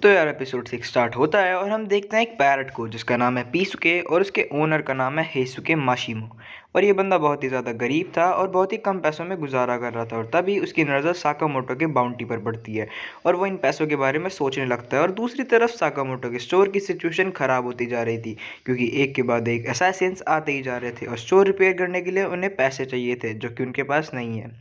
तो यार episode 6 start होता है और हम देखते हैं एक पैरट को जिसका नाम है पीसुके और उसके ओनर का नाम है हेसुके माशिमो। और ये बंदा बहुत ही ज़्यादा गरीब था और बहुत ही कम पैसों में गुजारा कर रहा था और तभी उसकी नज़र साकामोटो के बाउंटी पर पड़ती है और वो इन पैसों के बारे में सोचने लगता है। और दूसरी तरफ साकामोटो के स्टोर की सिचुएशन ख़राब होती जा रही थी क्योंकि एक के बाद एक असैसिन्स आते ही जा रहे थे और स्टोर रिपेयर करने के लिए उन्हें पैसे चाहिए थे जो कि उनके पास नहीं है।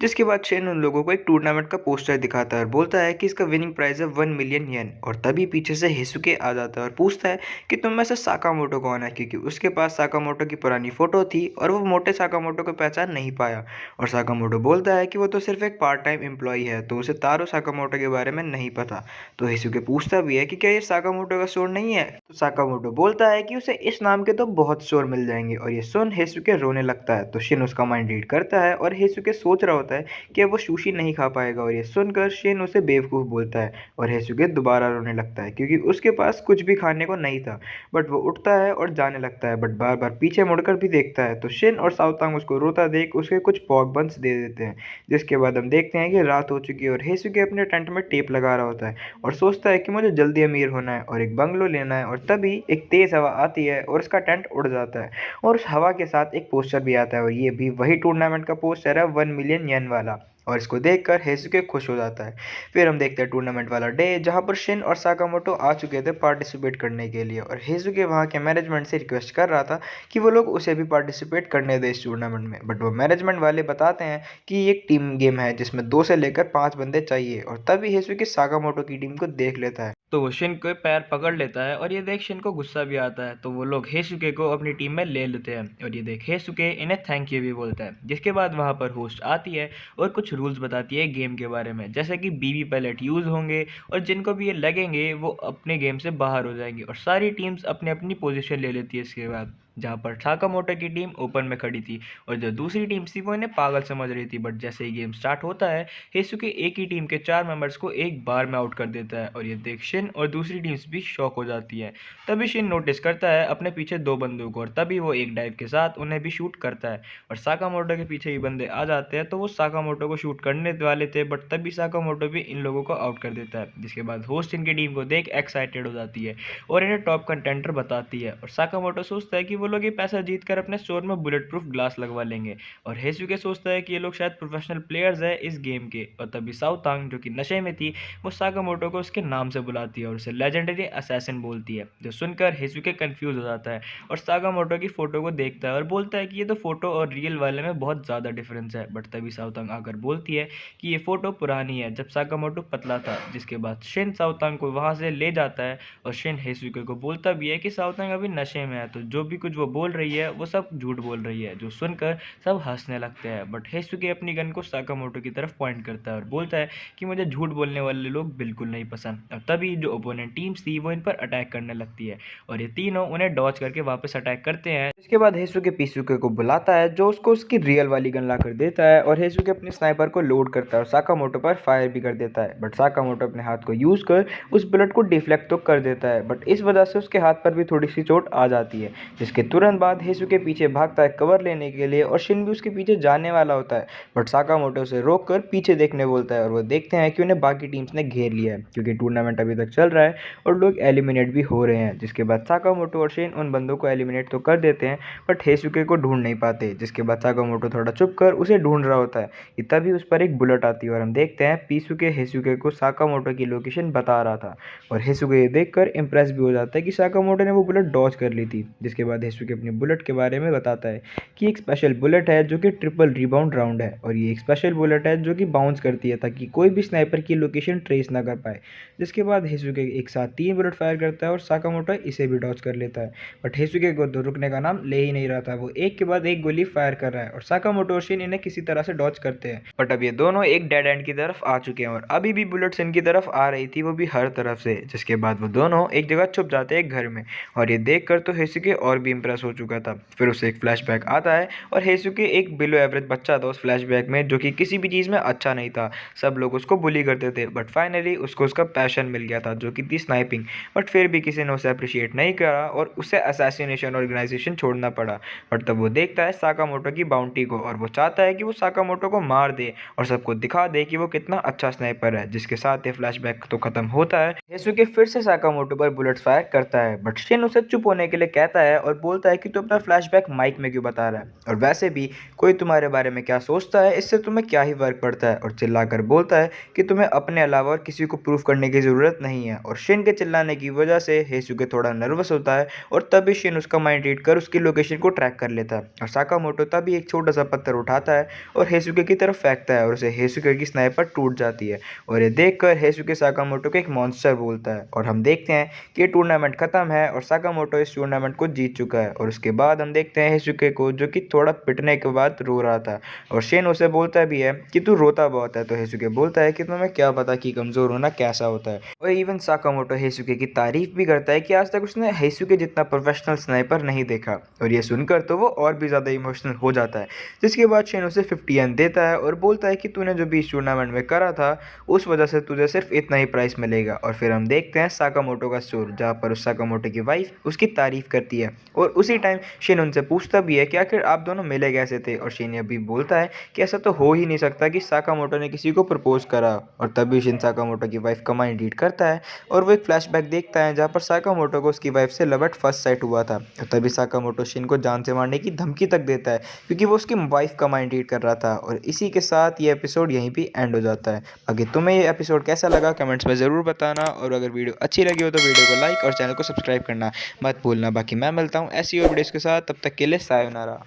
जिसके बाद शेन उन लोगों को एक टूर्नामेंट का पोस्टर दिखाता है और बोलता है कि इसका विनिंग प्राइस है 1 मिलियन येन। और तभी पीछे से हिसुके आ जाता है और पूछता है कि तुम में से साकामोटो कौन है, क्योंकि उसके पास साकामोटो की पुरानी फोटो थी और वो मोटे साकामोटो को पहचान नहीं पाया। और साकामोटो बोलता है कि वो तो सिर्फ एक पार्ट टाइम एम्प्लॉय है, तो उसे तारो साकामोटो के बारे में नहीं पता। तो हिसुके पूछता भी है कि क्या ये साकामोटो का स्टोर नहीं है। तो साकामोटो बोलता है कि उसे इस नाम के तो बहुत स्टोर मिल जाएंगे। और ये सुन हिसुके रोने लगता है। तो शिन उसका माइंड रीड करता है और हिसुके सोच रहा होता है कि अब वो सुशी नहीं खा पाएगा। और ये सुनकर शिन उसे बेवकूफ़ बोलता है और हिसुके दोबारा रोने लगता है क्योंकि उसके पास कुछ भी खाने को नहीं था। बट वो उठता है और जाने लगता है, बट बार बार पीछे मुड़कर भी देखता है। तो शिन और साउतांग उसको रोता देख उसके कुछ पॉक बंस दे देते हैं। जिसके बाद हम देखते हैं कि रात हो चुकी है और हिसुके अपने टेंट में टेप लगा रहा होता है और सोचता है कि मुझे जल्दी अमीर होना है और एक बंगलो लेना है। और तभी एक तेज़ हवा आती है और उसका टेंट उड़ जाता है और उस हवा के साथ एक पोस्टर भी आता है और ये भी वही टूर्नामेंट का पोस्टर है 1 मिलियन येन वाला। और इसको देखकर हेसुके खुश हो जाता है। फिर हम देखते हैं टूर्नामेंट वाला डे जहाँ पर शिन और साकामोटो आ चुके थे पार्टिसिपेट करने के लिए और हेसुके वहाँ के मैनेजमेंट से रिक्वेस्ट कर रहा था कि वो लोग उसे भी पार्टिसिपेट करने दें इस टूर्नामेंट में। बट वो मैनेजमेंट वाले बताते हैं कि ये एक टीम गेम है जिसमें 2 से लेकर 5 बंदे चाहिए। और तभी हेसुके साकामोटो की टीम को देख लेता है तो वो शिन के पैर पकड़ लेता है और ये देख शिन को गुस्सा भी आता है। तो वो लोग हेसुके को अपनी टीम में ले लेते हैं और ये देख हेसुके इन्हें थैंक यू भी बोलता है। जिसके बाद वहाँ पर होस्ट आती है और कुछ रूल्स बताती है गेम के बारे में, जैसे कि बीबी पैलेट यूज़ होंगे और जिनको भी ये लगेंगे वो अपने गेम से बाहर हो जाएंगे। और सारी टीम्स अपनी अपनी पोजीशन ले लेती है। इसके बाद जहाँ पर साकामोटो की टीम ओपन में खड़ी थी और जो दूसरी टीम थी वो इन्हें पागल समझ रही थी। बट जैसे ही गेम स्टार्ट होता है हेसुके एक ही टीम के 4 मेंबर्स को एक बार में आउट कर देता है और ये देख शिन और दूसरी टीम्स भी शॉक हो जाती है। तभी शिन नोटिस करता है अपने पीछे 2 बंदों को और तभी वो एक डाइव के साथ उन्हें भी शूट करता है और साकामोटो के पीछे ही बंदे आ जाते हैं। तो वो साकामोटो को शूट करने वाले थे बट तभी साकामोटो भी इन लोगों को आउट कर देता है। जिसके बाद होस्ट इनकी टीम को देख एक्साइटेड हो जाती है और इन्हें टॉप कंटेंटर बताती है और साकामोटो सोचता है कि वो लोग ये पैसा जीत कर अपने स्टोर में बुलेट प्रूफ ग्लास लगवा लेंगे। और हेसुके सोचता है कि ये लोग शायद प्रोफेशनल प्लेयर्स है इस गेम के। और तभी साउतांग जो कि नशे में थी वो साकामोटो को उसके नाम से बुलाती है और उसे लेजेंडरी असैसिन बोलती है। जो सुनकर हेसुके कंफ्यूज हो जाता है और साकामोटो की फोटो को देखता है और बोलता है कि ये तो फोटो और रियल वाले में बहुत ज़्यादा डिफरेंस है। बट तभी साउतांग आकर बोलती है कि ये फोटो पुरानी है जब साकामोटो पतला था। जिसके बाद शिन साउतांग को वहाँ से ले जाता है और शिन हेसुके को बोलता भी है कि साउतांग अभी नशे में है, तो जो भी कुछ वो बोल रही है वो सब झूठ बोल रही है। जो सुनकर सब हंसने लगते हैं बट हेसुके अपनी गन को साकामोटो की तरफ पॉइंट करता है और बोलता है कि मुझे झूठ बोलने वाले लोग बिल्कुल नहीं पसंद। और तभी जो ओपोनेंट टीम्स थी वो इन पर अटैक करने लगती है और ये तीनों उन्हें डॉज करके वापस अटैक करते हैं। इसके बाद हेसुके पीसुके को बुलाता है जो उसको उसकी रियल वाली गन ला कर देता है और हेसुके अपने स्नाइपर को लोड करता है और साकामोटो पर फायर भी कर देता है। बट साकामोटो अपने हाथ को यूज कर उस बुलेट को डिफ्लेक्ट तो कर देता है बट इस वजह से उसके हाथ पर भी थोड़ी सी चोट आ जाती है। जिसके तुरंत बाद हेसुके पीछे भागता है कवर लेने के लिए और शिन भी उसके पीछे जाने वाला होता है। बट साकामोटो उसे रोक कर पीछे देखने बोलता है और वो देखते हैं कि उन्हें बाकी टीम्स ने घेर लिया है क्योंकि टूर्नामेंट अभी तक चल रहा है और लोग एलिमिनेट भी हो रहे हैं। जिसके बाद साकामोटो और शिन उन बंदों को एलिमिनेट तो कर देते हैं बट हेसुके को ढूंढ नहीं पाते। जिसके बाद साकामोटो थोड़ा चुप कर उसे ढूंढ रहा होता है कि तभी उस पर एक बुलेट आती है और हम देखते हैं पीसुके हेसुके को साकामोटो की लोकेशन बता रहा था और हेसुके ये देखकर इंप्रेस भी हो जाता है कि साकामोटो ने वो बुलेट डॉज कर ली थी। जिसके बाद हेसुके अपनी बुलेट के बारे में बताता है कि एक स्पेशल बुलेट है जो कि ट्रिपल रिबाउंड राउंड है और ये एक स्पेशल बुलेट है जो कि बाउंस करती है ताकि कोई भी स्नाइपर की लोकेशन ट्रेस ना कर पाए। जिसके बाद हेसुके एक साथ 3 बुलेट फायर करता है और साकामोटो इसे भी डॉज कर लेता है। बट हेसुके को तो रुकने का नाम ले ही नहीं रहा था, वो एक के बाद एक गोली फायर कर रहा है और साकामोटो और शिन इन्हें किसी तरह से डॉज करते हैं। बट अब ये दोनों एक डेड एंड की तरफ आ चुके हैं और अभी भी बुलेट्स इनकी तरफ आ रही थी, वो भी हर तरफ से। जिसके बाद वो दोनों एक जगह छुप जाते हैं एक घर में और ये देखकर तो हेसुके और भी इम्प्रेस हो चुका था। फिर उसे एक फ्लैशबैक आता है और हेसुके एक बिलो एवरेज बच्चा था उस फ्लैशबैक में, जो कि किसी भी चीज़ में अच्छा नहीं था। सब लोग उसको बुली करते थे, बट फाइनली उसको उसका पैशन मिल गया था, जो कि थी स्नाइपिंग। बट फिर भी किसी ने उसे अप्रिशिएट नहीं करा और उसे असैसिनेशन ऑर्गेनाइजेशन छोड़ना पड़ा। बट तब वो देखता है साकामोटो की बाउंटी को और वो चाहता है कि वो साकामोटो को मार दे और सबको दिखा दे कि वो कितना अच्छा स्नाइपर है। जिसके साथ ये फ्लैशबैक तो खत्म होता है। हेसुके फिर से साकामोटो पर बुलेट फायर करता है, बट शिन उसे चुप होने के लिए कहता है और बोलता है कि तू अपना फ्लैशबैक माइक में क्यों बता रहा है, और वैसे भी कोई तुम्हारे बारे में क्या सोचता है, इससे तुम्हें क्या ही फर्क पड़ता है। और चिल्लाकर बोलता है कि तुम्हें अपने अलावा और किसी को प्रूफ करने की ज़रूरत नहीं है। और शिन के चिल्लाने की वजह से हेसुके थोड़ा नर्वस होता है और तभी शिन उसका माइंड रीड कर उसकी लोकेशन को ट्रैक कर लेता है। और साकामोटो तभी एक छोटा सा पत्थर उठाता है और हेसुके की तरफ फेंकता है और उसे हेसुके की स्नाइपर टूट जाती है। और ये देखकर हेसुके साकामोटो को एक मॉन्स्टर बोलता है और हम देखते हैं कि ये टूर्नामेंट खत्म है और साकामोटो इस टूर्नामेंट को जीत चुका है। और उसके बाद हम देखते हैं हेसुके को, जो कि थोड़ा पिटने के बाद रो रहा था। और शेन उसे बोलता भी है कि तू रोता बहुत है, तो हेसुके बोलता है कि तुम्हें क्या पता कि कमज़ोर होना कैसा होता है। और इवन साकामोटो हेसुके की तारीफ भी करता है कि आज तक उसने हेसुके जितना प्रोफेशनल स्नाइपर नहीं देखा। और ये सुनकर तो वो और भी ज़्यादा इमोशनल हो जाता है। जिसके बाद शेन उसे 50 एन देता है और बोलता है कि तूने जो भी इस टूर्नामेंट में करा था उस वजह से तुझे सिर्फ इतना ही प्राइस मिलेगा। और फिर हम देखते हैं साकामोटो का स्टोर, जहाँ पर उस साकामोटो की वाइफ उसकी तारीफ करती है। और उसी टाइम शेन उनसे पूछता भी है कि आखिर आप दोनों मिले कैसे थे। और शेन अभी बोलता है कि ऐसा तो हो ही नहीं सकता कि साकामोटो ने किसी को प्रपोज करा। और तभी शिन साकामोटो की वाइफ का माइंड रीड करता है और वो एक फ्लैशबैक देखता है जहाँ पर साकामोटो को उसकी वाइफ से लव एट फर्स्ट साइट हुआ था। और तभी साकामोटो शिन को जान से मारने की धमकी तक देता है, क्योंकि वो उसकी वाइफ का माइंड रीड कर रहा था। और इसी के साथ ये एपिसोड यहीं पे एंड हो जाता है। बाकी तुम्हें ये एपिसोड कैसा लगा कमेंट्स में ज़रूर बताना, और अगर वीडियो अच्छी लगी हो तो वीडियो को लाइक और चैनल को सब्सक्राइब करना मत भूलना। बाकी मैं मिलता हूँ ऐसी और वीडियोज़ के साथ, तब तक के लिए सायोनारा।